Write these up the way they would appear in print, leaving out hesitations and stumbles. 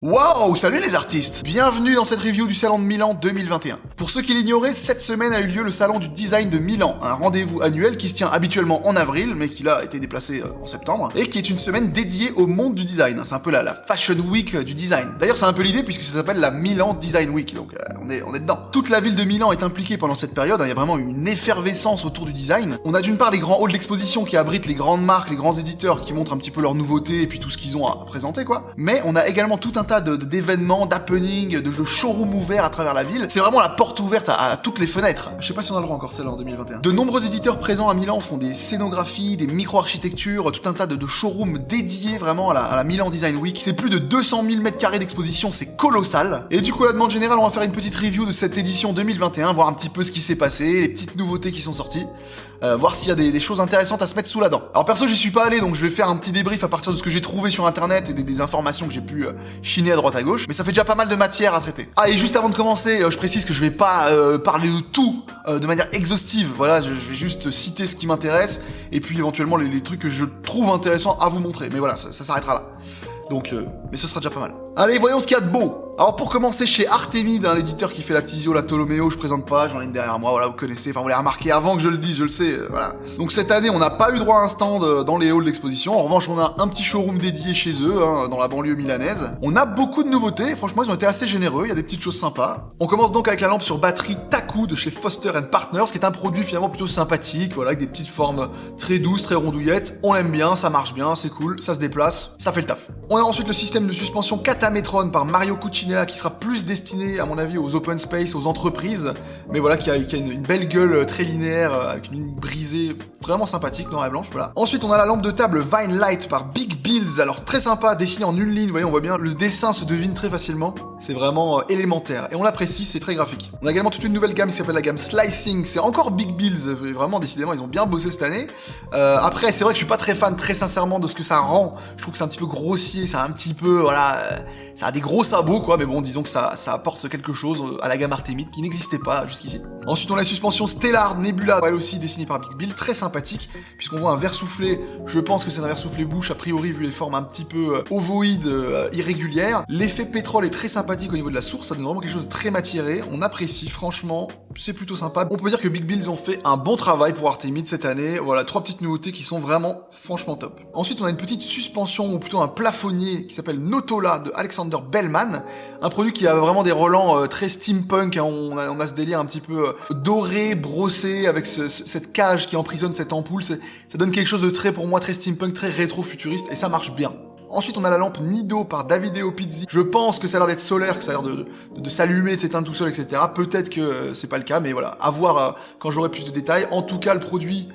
Waouh, salut les artistes! Bienvenue dans cette review du Salon de Milan 2021. Pour ceux qui l'ignoraient, cette semaine a eu lieu le Salon du Design de Milan, un rendez-vous annuel qui se tient habituellement en avril, mais qui là a été déplacé en septembre, et qui est une semaine dédiée au monde du design. C'est un peu la Fashion Week du design. D'ailleurs, c'est un peu l'idée puisque ça s'appelle la Milan Design Week, donc on est dedans. Toute la ville de Milan est impliquée pendant cette période, il y a vraiment une effervescence autour du design. On a d'une part les grands halls d'exposition qui abritent les grandes marques, les grands éditeurs qui montrent un petit peu leurs nouveautés et puis tout ce qu'ils ont à présenter quoi. Mais on a également tout un tas d'événements, d'happenings, de showrooms ouverts à travers la ville. C'est vraiment la porte ouverte à toutes les fenêtres. Je sais pas si on a le droit encore celle-là en 2021. De nombreux éditeurs présents à Milan font des scénographies, des micro-architectures, tout un tas de showrooms dédiés vraiment à la Milan Design Week. C'est plus de 200 000 m² d'exposition, c'est colossal. Et du coup, à la demande générale, on va faire une petite review de cette édition 2021, voir un petit peu ce qui s'est passé, les petites nouveautés qui sont sorties, voir s'il y a des choses intéressantes à se mettre sous la dent. Alors perso, j'y suis pas allé, donc je vais faire un petit débrief à partir de ce que j'ai trouvé sur internet et des informations que j'ai pu chiner à droite à gauche. Mais ça fait déjà pas mal de matière à traiter. Ah, et juste avant de commencer, je précise que je vais pas parler de tout de manière exhaustive. Voilà, je vais juste citer ce qui m'intéresse et puis éventuellement les trucs que je trouve intéressants à vous montrer. Mais voilà, ça s'arrêtera là. Donc, mais ce sera déjà pas mal. Allez, voyons ce qu'il y a de beau. Alors pour commencer, chez Artemide, l'éditeur qui fait la Tizio, la Tolomeo, je présente pas, j'en ai une derrière moi, voilà, vous connaissez, enfin vous l'avez remarqué avant que je le dise, je le sais, voilà. Donc cette année, on n'a pas eu droit à un stand dans les halls d'exposition, en revanche on a un petit showroom dédié chez eux, dans la banlieue milanaise. On a beaucoup de nouveautés, franchement ils ont été assez généreux, il y a des petites choses sympas. On commence donc avec la lampe sur batterie Taku de chez Foster & Partners, qui est un produit finalement plutôt sympathique, voilà, avec des petites formes très douces, très rondouillettes. On l'aime bien, ça marche bien, c'est cool, ça se déplace, ça fait le taf. On a ensuite le système de suspension Katametron par Mario Cucinella qui sera plus destiné à mon avis aux open space, aux entreprises, mais voilà qui a une belle gueule très linéaire avec une ligne brisée vraiment sympathique, noire et blanche, voilà. Ensuite on a la lampe de table Vine Light par Big Builds, alors très sympa, dessinée en une ligne, vous voyez on voit bien, le dessin se devine très facilement, c'est vraiment élémentaire et on l'apprécie, c'est très graphique. On a également toute une nouvelle gamme qui s'appelle la gamme Slicing, c'est encore Big Builds, vraiment décidément ils ont bien bossé cette année. Après c'est vrai que je suis pas très fan très sincèrement de ce que ça rend, je trouve que c'est un petit peu grossier, c'est un petit peu, voilà, ça a des gros sabots quoi, mais bon disons que ça apporte quelque chose à la gamme Artemide qui n'existait pas jusqu'ici. Ensuite on a la suspension Stellar Nebula, elle aussi dessinée par Big Build, très sympathique, puisqu'on voit un verre soufflé, je pense que c'est un verre soufflé bouche a priori vu les formes un petit peu ovoïdes, irrégulières. L'effet pétrole est très sympathique au niveau de la source, ça donne vraiment quelque chose de très matiéré, on apprécie franchement, c'est plutôt sympa. On peut dire que Big Build ont fait un bon travail pour Artemide cette année, voilà, 3 petites nouveautés qui sont vraiment franchement top. Ensuite on a une petite suspension, ou plutôt un plafonnier qui s'appelle Notola de Alexander Bellman, un produit qui a vraiment des relents très steampunk, hein, on a ce délire un petit peu doré, brossé, avec cette cage qui emprisonne cette ampoule, ça donne quelque chose de très, pour moi, très steampunk, très rétro-futuriste, et ça marche bien. Ensuite, on a la lampe Nido par Davide Pizzi. Je pense que ça a l'air d'être solaire, que ça a l'air de s'allumer, de s'éteindre tout seul, etc. Peut-être que c'est pas le cas, mais voilà, à voir quand j'aurai plus de détails. En tout cas, le produit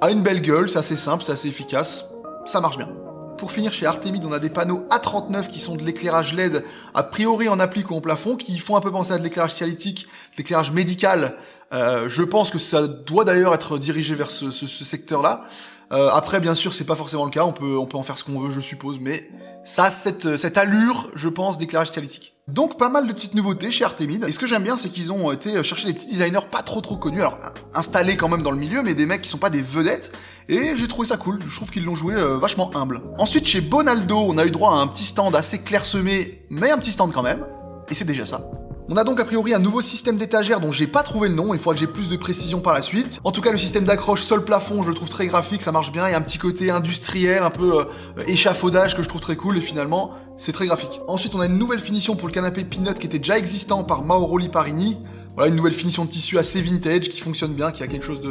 a une belle gueule, c'est assez simple, c'est assez efficace, ça marche bien. Pour finir, chez Artemide, on a des panneaux A39 qui sont de l'éclairage LED, a priori en applique ou en plafond, qui font un peu penser à de l'éclairage cialytique, de l'éclairage médical. Je pense que ça doit d'ailleurs être dirigé vers ce secteur-là. Après, bien sûr, c'est pas forcément le cas, on peut en faire ce qu'on veut, je suppose, mais ça a cette allure, je pense, d'éclairage cialytique. Donc pas mal de petites nouveautés chez Artemide. Et ce que j'aime bien, c'est qu'ils ont été chercher des petits designers pas trop connus, alors installés quand même dans le milieu, mais des mecs qui sont pas des vedettes. Et j'ai trouvé ça cool, je trouve qu'ils l'ont joué vachement humble. Ensuite, chez Bonaldo, on a eu droit à un petit stand assez clairsemé, mais un petit stand quand même. Et c'est déjà ça. On a donc a priori un nouveau système d'étagère dont j'ai pas trouvé le nom, il faudra que j'ai plus de précision par la suite. En tout cas, le système d'accroche sol-plafond, je le trouve très graphique, ça marche bien, il y a un petit côté industriel, un peu échafaudage que je trouve très cool, et finalement, c'est très graphique. Ensuite, on a une nouvelle finition pour le canapé Peanut qui était déjà existant par Mauro Liparini. Voilà, une nouvelle finition de tissu assez vintage, qui fonctionne bien, qui a quelque chose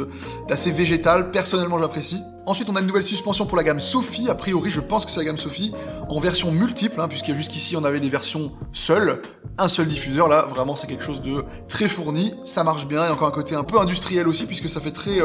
d'assez végétal, personnellement j'apprécie. Ensuite, on a une nouvelle suspension pour la gamme Sophie, a priori je pense que c'est la gamme Sophie, en version multiple, puisque jusqu'ici on avait des versions seules, un seul diffuseur, là vraiment c'est quelque chose de très fourni, ça marche bien, et encore un côté un peu industriel aussi, puisque ça fait très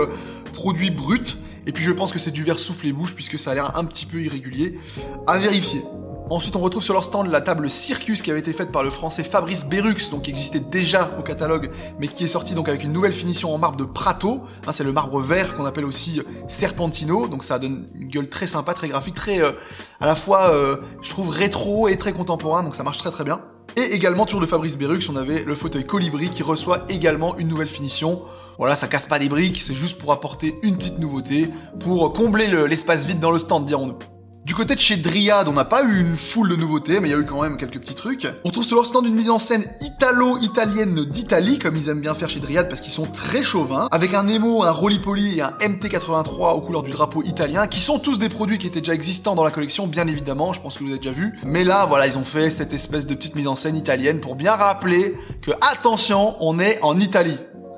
produit brut, et puis je pense que c'est du verre soufflé bouche, puisque ça a l'air un petit peu irrégulier, à vérifier. Ensuite, on retrouve sur leur stand la table Circus qui avait été faite par le français Fabrice Berux, donc qui existait déjà au catalogue, mais qui est sorti donc avec une nouvelle finition en marbre de Prato. C'est le marbre vert qu'on appelle aussi Serpentino, donc ça donne une gueule très sympa, très graphique, très à la fois, je trouve, rétro et très contemporain, donc ça marche très très bien. Et également, toujours de Fabrice Berux, on avait le fauteuil Colibri qui reçoit également une nouvelle finition. Voilà, ça casse pas des briques, c'est juste pour apporter une petite nouveauté, pour combler l'espace vide dans le stand, dirons-nous. Du côté de chez Dryad, on n'a pas eu une foule de nouveautés, mais il y a eu quand même quelques petits trucs. On trouve sur leur stand une mise en scène italo-italienne d'Italie, comme ils aiment bien faire chez Dryad, parce qu'ils sont très chauvins, avec un Nemo, un Roly-Poly et un MT83 aux couleurs du drapeau italien, qui sont tous des produits qui étaient déjà existants dans la collection, bien évidemment, je pense que vous avez déjà vu. Mais là, voilà, ils ont fait cette espèce de petite mise en scène italienne pour bien rappeler que, attention, on est en Italie.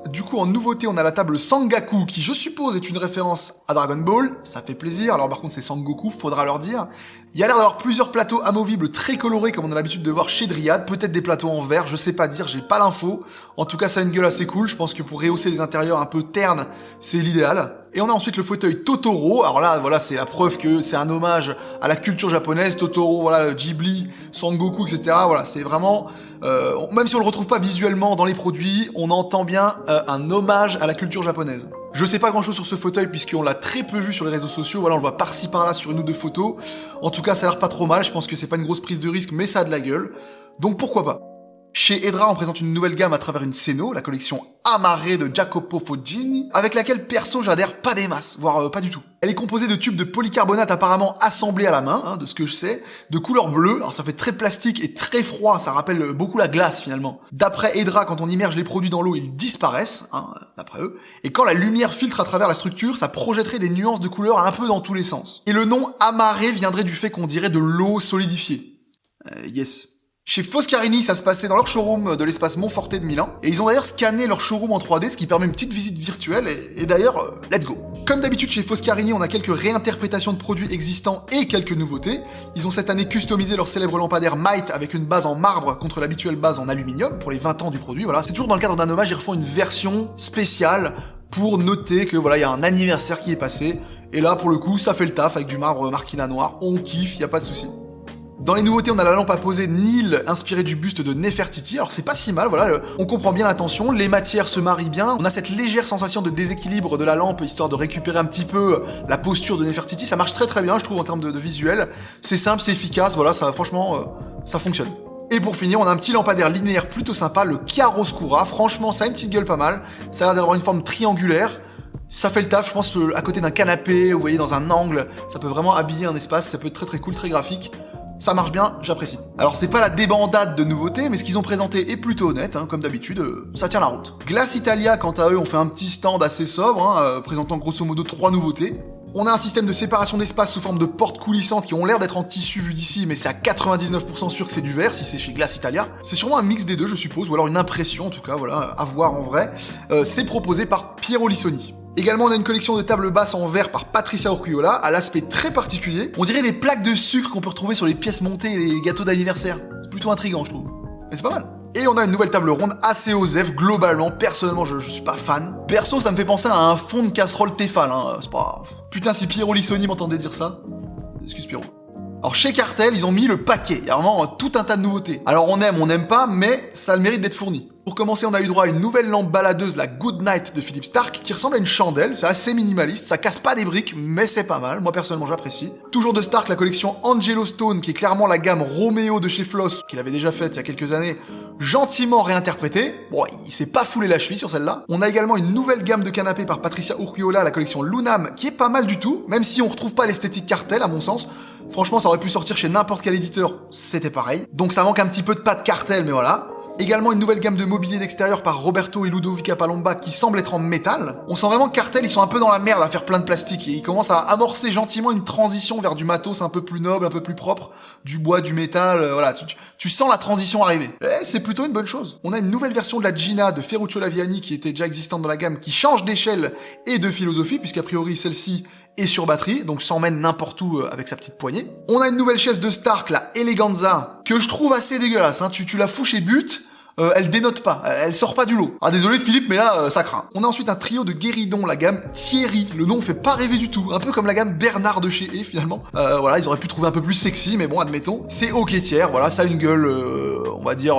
Du coup, en nouveauté, on a la table Sangaku, qui je suppose est une référence à Dragon Ball, ça fait plaisir, alors par contre c'est Sangoku, faudra leur dire. Il y a l'air d'avoir plusieurs plateaux amovibles très colorés comme on a l'habitude de voir chez Dryad, peut-être des plateaux en verre, je sais pas dire, j'ai pas l'info. En tout cas, ça a une gueule assez cool, je pense que pour rehausser les intérieurs un peu ternes, c'est l'idéal. Et on a ensuite le fauteuil Totoro, alors là, voilà, c'est la preuve que c'est un hommage à la culture japonaise, Totoro, voilà, Ghibli, Sangoku, etc. Voilà, c'est vraiment... même si on le retrouve pas visuellement dans les produits, on entend bien un hommage à la culture japonaise. Je sais pas grand chose sur ce fauteuil puisqu'on l'a très peu vu sur les réseaux sociaux, voilà, on le voit par-ci par-là sur une ou deux photos. En tout cas, ça a l'air pas trop mal, je pense que c'est pas une grosse prise de risque, mais ça a de la gueule. Donc pourquoi pas. Chez Edra, on présente une nouvelle gamme à travers une Seno, la collection Amare de Jacopo Foggini, avec laquelle perso j'adhère pas des masses, voire pas du tout. Elle est composée de tubes de polycarbonate apparemment assemblés à la main, de ce que je sais, de couleur bleue, alors ça fait très plastique et très froid, ça rappelle beaucoup la glace finalement. D'après Edra, quand on immerge les produits dans l'eau, ils disparaissent, d'après eux, et quand la lumière filtre à travers la structure, ça projetterait des nuances de couleurs un peu dans tous les sens. Et le nom Amare viendrait du fait qu'on dirait de l'eau solidifiée. Yes. Chez Foscarini, ça se passait dans leur showroom de l'espace Monforté de Milan, et ils ont d'ailleurs scanné leur showroom en 3D, ce qui permet une petite visite virtuelle, et d'ailleurs, let's go. Comme d'habitude chez Foscarini, on a quelques réinterprétations de produits existants et quelques nouveautés. Ils ont cette année customisé leur célèbre lampadaire Might avec une base en marbre contre l'habituelle base en aluminium pour les 20 ans du produit, voilà. C'est toujours dans le cadre d'un hommage, ils refont une version spéciale pour noter que voilà, il y a un anniversaire qui est passé, et là, pour le coup, ça fait le taf avec du marbre Marquina noir, on kiffe, y a pas de souci. Dans les nouveautés, on a la lampe à poser Nil inspirée du buste de Nefertiti. Alors c'est pas si mal, voilà, on comprend bien l'intention, les matières se marient bien. On a cette légère sensation de déséquilibre de la lampe, histoire de récupérer un petit peu la posture de Nefertiti. Ça marche très très bien, je trouve, en termes de visuel. C'est simple, c'est efficace, voilà, ça franchement, ça fonctionne. Et pour finir, on a un petit lampadaire linéaire plutôt sympa, le Chiaroscura. Franchement, ça a une petite gueule pas mal. Ça a l'air d'avoir une forme triangulaire. Ça fait le taf, je pense, à côté d'un canapé, vous voyez, dans un angle. Ça peut vraiment habiller un espace, ça peut être très très cool, très graphique. Ça marche bien, j'apprécie. Alors c'est pas la débandade de nouveautés, mais ce qu'ils ont présenté est plutôt honnête, comme d'habitude, ça tient la route. Glace Italia, quant à eux, ont fait un petit stand assez sobre, présentant grosso modo 3 nouveautés. On a un système de séparation d'espace sous forme de portes coulissantes qui ont l'air d'être en tissu vu d'ici, mais c'est à 99% sûr que c'est du verre si c'est chez Glace Italia. C'est sûrement un mix des deux, je suppose, ou alors une impression en tout cas, voilà, à voir en vrai. C'est proposé par Piero Lissoni. Également, on a une collection de tables basses en verre par Patricia Urquiola, à l'aspect très particulier. On dirait des plaques de sucre qu'on peut retrouver sur les pièces montées et les gâteaux d'anniversaire. C'est plutôt intriguant, je trouve. Mais c'est pas mal. Et on a une nouvelle table ronde assez osef, globalement. Personnellement, je suis pas fan. Perso, ça me fait penser à un fond de casserole Tefal, c'est pas... Putain, si Piero Lissoni m'entendait dire ça... Excuse Piero. Alors chez Cartel, ils ont mis le paquet, il y a vraiment tout un tas de nouveautés. Alors on n'aime pas, mais ça a le mérite d'être fourni. Pour commencer, on a eu droit à une nouvelle lampe baladeuse, la Good Night de Philippe Stark, qui ressemble à une chandelle, c'est assez minimaliste, ça casse pas des briques, mais c'est pas mal, moi personnellement j'apprécie. Toujours de Stark, la collection Angelo Stone, qui est clairement la gamme Romeo de chez Floss, qu'il avait déjà faite il y a quelques années, gentiment réinterprétée. Bon, il s'est pas foulé la cheville sur celle-là. On a également une nouvelle gamme de canapés par Patricia Urquiola, la collection Lunam, qui est pas mal du tout, même si on retrouve pas l'esthétique Cartel, à mon sens. Franchement, ça aurait pu sortir chez n'importe quel éditeur, c'était pareil. Donc ça manque un petit peu de patte Cartel, mais voilà. Également une nouvelle gamme de mobilier d'extérieur par Roberto et Ludovica Palomba qui semble être en métal. On sent vraiment que Cartel, ils sont un peu dans la merde à faire plein de plastique et ils commencent à amorcer gentiment une transition vers du matos un peu plus noble, un peu plus propre, du bois, du métal, voilà, tu sens la transition arriver. Et c'est plutôt une bonne chose. On a une nouvelle version de la Gina de Ferruccio Laviani qui était déjà existante dans la gamme, qui change d'échelle et de philosophie, puisqu'a priori celle-ci est sur batterie, donc s'emmène n'importe où avec sa petite poignée. On a une nouvelle chaise de Stark, la Eleganza, que je trouve assez dégueulasse, tu la fous chez But, elle dénote pas, elle sort pas du lot. Ah désolé Philippe, mais là, ça craint. On a ensuite un trio de Guéridon, la gamme Thierry. Le nom fait pas rêver du tout, un peu comme la gamme Bernard de chez E finalement. Voilà, ils auraient pu trouver un peu plus sexy, mais bon, admettons. C'est ok tiers, voilà, ça a une gueule, on va dire,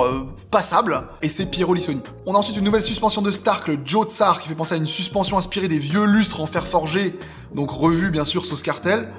passable, et c'est Piero Lissoni. On a ensuite une nouvelle suspension de Stark, le Joe Tsar, qui fait penser à une suspension inspirée des vieux lustres en fer forgé, donc revu bien sûr sauce Cartel.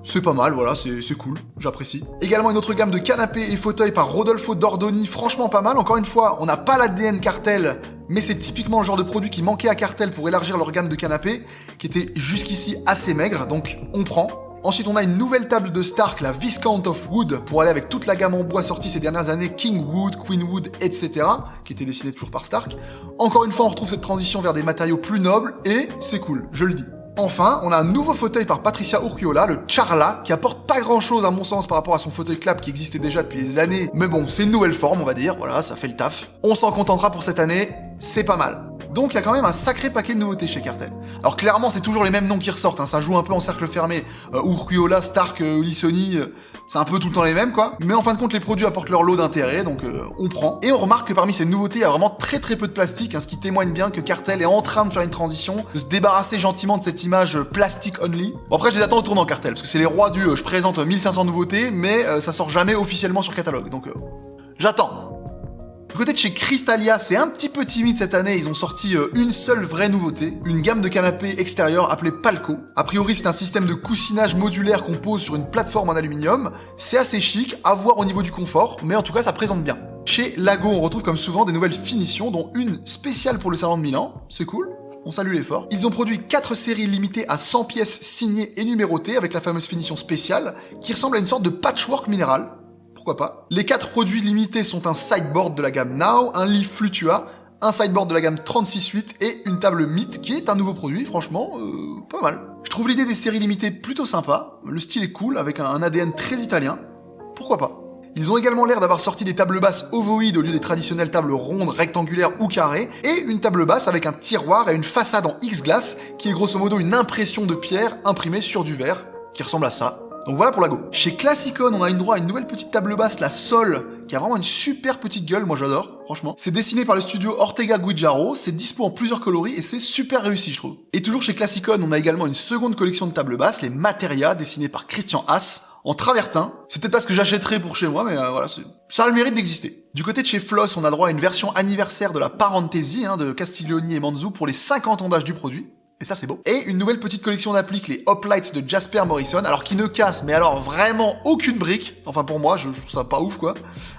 C'est pas mal, voilà, c'est cool, j'apprécie. Également une autre gamme de canapés et fauteuils par Rodolfo Dordoni, franchement pas mal. Encore une fois, on n'a pas l'ADN Cartel, mais c'est typiquement le genre de produit qui manquait à Cartel pour élargir leur gamme de canapés, qui était jusqu'ici assez maigre, donc on prend. Ensuite, on a une nouvelle table de Stark, la Viscount of Wood, pour aller avec toute la gamme en bois sortie ces dernières années, King Wood, Queen Wood, etc., qui était dessinée toujours par Stark. Encore une fois, on retrouve cette transition vers des matériaux plus nobles, et c'est cool, je le dis. Enfin, on a un nouveau fauteuil par Patricia Urquiola, le Charla, qui apporte pas grand chose à mon sens par rapport à son fauteuil clap qui existait déjà depuis des années. Mais bon, c'est une nouvelle forme, on va dire, voilà, ça fait le taf. On s'en contentera pour cette année, c'est pas mal. Donc il y a quand même un sacré paquet de nouveautés chez Cartel. Alors clairement, c'est toujours les mêmes noms qui ressortent, hein, ça joue un peu en cercle fermé. Urquiola, Stark, Lissoni, c'est un peu tout le temps les mêmes, quoi. Mais en fin de compte, les produits apportent leur lot d'intérêt, donc on prend. Et on remarque que parmi ces nouveautés, il y a vraiment très peu de plastique, hein, ce qui témoigne bien que Cartel est en train de faire une transition, de se débarrasser gentiment de cette image plastique only. Bon après, je les attends au tournant Cartel, parce que c'est les rois du je présente 1500 nouveautés, mais ça sort jamais officiellement sur catalogue, donc j'attends. Du côté de chez Crystalia, c'est un petit peu timide cette année, ils ont sorti une seule vraie nouveauté, une gamme de canapés extérieurs appelée Palco. A priori, c'est un système de coussinage modulaire qu'on pose sur une plateforme en aluminium. C'est assez chic, à voir au niveau du confort, mais en tout cas, ça présente bien. Chez Lago, on retrouve comme souvent des nouvelles finitions, dont une spéciale pour le salon de Milan, c'est cool. On salue l'effort. Ils ont produit 4 séries limitées à 100 pièces signées et numérotées avec la fameuse finition spéciale, qui ressemble à une sorte de patchwork minéral. Pourquoi pas. Les 4 produits limités sont un sideboard de la gamme Now, un lit Flutua, un sideboard de la gamme 36.8 et une table Myth qui est un nouveau produit, franchement, pas mal. Je trouve l'idée des séries limitées plutôt sympa, le style est cool, avec un ADN très italien, pourquoi pas. Ils ont également l'air d'avoir sorti des tables basses ovoïdes au lieu des traditionnelles tables rondes, rectangulaires ou carrées, et une table basse avec un tiroir et une façade en X-glace, qui est grosso modo une impression de pierre imprimée sur du verre, qui ressemble à ça. Donc voilà pour la go. Chez Classicon, on a une droit à une nouvelle petite table basse, la Sol, qui a vraiment une super petite gueule, moi j'adore, franchement. C'est dessiné par le studio Ortega Guijaro, c'est dispo en plusieurs coloris et c'est super réussi je trouve. Et toujours chez Classicon, on a également une seconde collection de tables basses, les Materia, dessinées par Christian Haas, en travertin. C'est peut-être pas ce que j'achèterais pour chez moi, mais voilà, ça a le mérite d'exister. Du côté de chez Floss, on a droit à une version anniversaire de la Parentesi, de Castiglioni et Manzo pour les 50 ans d'âge du produit. Et ça c'est beau. Et une nouvelle petite collection d'appliques, les Hoplites de Jasper Morrison, alors qui ne cassent, mais alors vraiment aucune brique. Enfin pour moi, je trouve ça pas ouf quoi.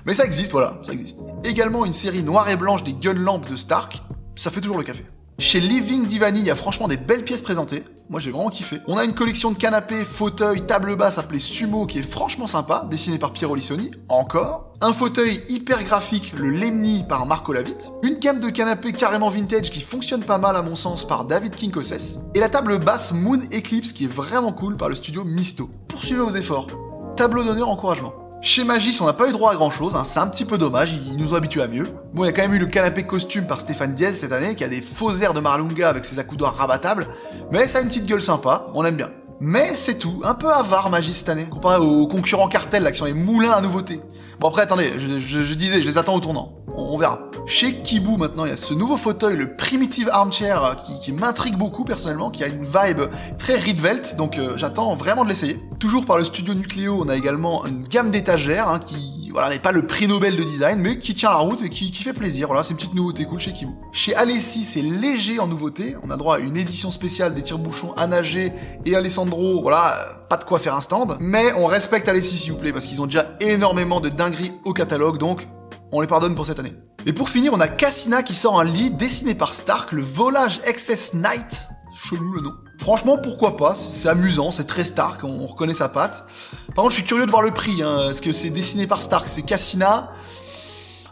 Mais ça existe, voilà, ça existe. Également une série noire et blanche des gun lamps de Stark, ça fait toujours le café. Chez Living Divani, il y a franchement des belles pièces présentées. Moi j'ai vraiment kiffé. On a une collection de canapés, fauteuils, tables basses appelée Sumo qui est franchement sympa, dessinée par Piero Lissoni, encore. Un fauteuil hyper graphique, le Lemni par Marco Lavitte. Une gamme de canapés carrément vintage qui fonctionne pas mal à mon sens par David Kinkoses. Et la table basse Moon Eclipse qui est vraiment cool par le studio Misto. Poursuivez vos efforts. Tableau d'honneur, encouragement. Chez Magis, on n'a pas eu droit à grand chose, c'est un petit peu dommage, ils nous ont habitués à mieux. Bon, il y a quand même eu le canapé costume par Stéphane Diaz cette année, qui a des faux airs de Marlunga avec ses accoudoirs rabattables, mais ça a une petite gueule sympa, on aime bien. Mais c'est tout, un peu avare Magis cette année, comparé aux concurrents Cartel là qui sont les moulins à nouveautés. Bon après attendez, je disais, je les attends au tournant, on verra. Chez Kibu maintenant, il y a ce nouveau fauteuil, le Primitive Armchair, qui m'intrigue beaucoup personnellement, qui a une vibe très Rietveld, donc j'attends vraiment de l'essayer. Toujours par le studio Nucléo, on a également une gamme d'étagères qui, voilà, n'est pas le prix Nobel de design, mais qui tient la route et qui fait plaisir. Voilà, c'est une petite nouveauté cool chez Kibu. Chez Alessi, c'est léger en nouveauté, on a droit à une édition spéciale des tire-bouchons Anna G et Alessandro, voilà, pas de quoi faire un stand, mais on respecte Alessi s'il vous plaît, parce qu'ils ont déjà énormément de dingueries au catalogue, donc on les pardonne pour cette année. Et pour finir, on a Cassina qui sort un lit dessiné par Stark, le Volage Excess Night. Chelou le nom. Franchement, pourquoi pas, c'est amusant, c'est très Stark, on reconnaît sa patte. Par contre, je suis curieux de voir le prix, est-ce que c'est dessiné par Stark, c'est Cassina.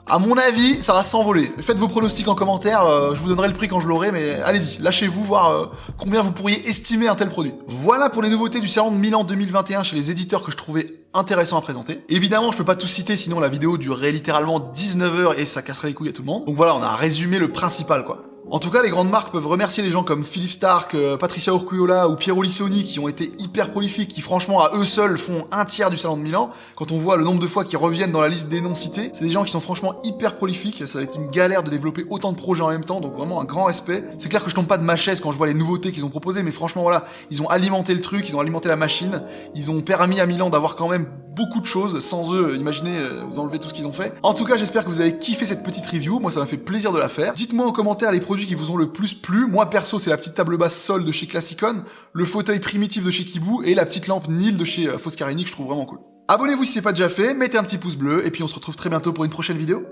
À mon avis, ça va s'envoler. Faites vos pronostics en commentaire, je vous donnerai le prix quand je l'aurai, mais allez-y, lâchez-vous, voir combien vous pourriez estimer un tel produit. Voilà pour les nouveautés du Salon de Milan 2021 chez les éditeurs que je trouvais intéressants à présenter. Évidemment, je peux pas tout citer, sinon la vidéo durerait littéralement 19 h et ça casserait les couilles à tout le monde. Donc voilà, on a résumé le principal, quoi. En tout cas, les grandes marques peuvent remercier des gens comme Philippe Stark, Patricia Urquiola ou Piero Lissoni qui ont été hyper prolifiques, qui franchement à eux seuls font un tiers du Salon de Milan. Quand on voit le nombre de fois qu'ils reviennent dans la liste des noms cités, c'est des gens qui sont franchement hyper prolifiques, ça va être une galère de développer autant de projets en même temps, donc vraiment un grand respect. C'est clair que je tombe pas de ma chaise quand je vois les nouveautés qu'ils ont proposées, mais franchement voilà, ils ont alimenté le truc, ils ont alimenté la machine, ils ont permis à Milan d'avoir quand même beaucoup de choses, sans eux, imaginez, vous enlevez tout ce qu'ils ont fait. En tout cas, j'espère que vous avez kiffé cette petite review, moi ça m'a fait plaisir de la faire. Dites-moi en commentaire les produits qui vous ont le plus plu. Moi perso, c'est la petite table basse Sol de chez Classicon, le fauteuil primitif de chez Kibu et la petite lampe Nil de chez Foscarini que je trouve vraiment cool. Abonnez-vous si c'est pas déjà fait, mettez un petit pouce bleu et puis on se retrouve très bientôt pour une prochaine vidéo.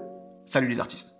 Salut les artistes.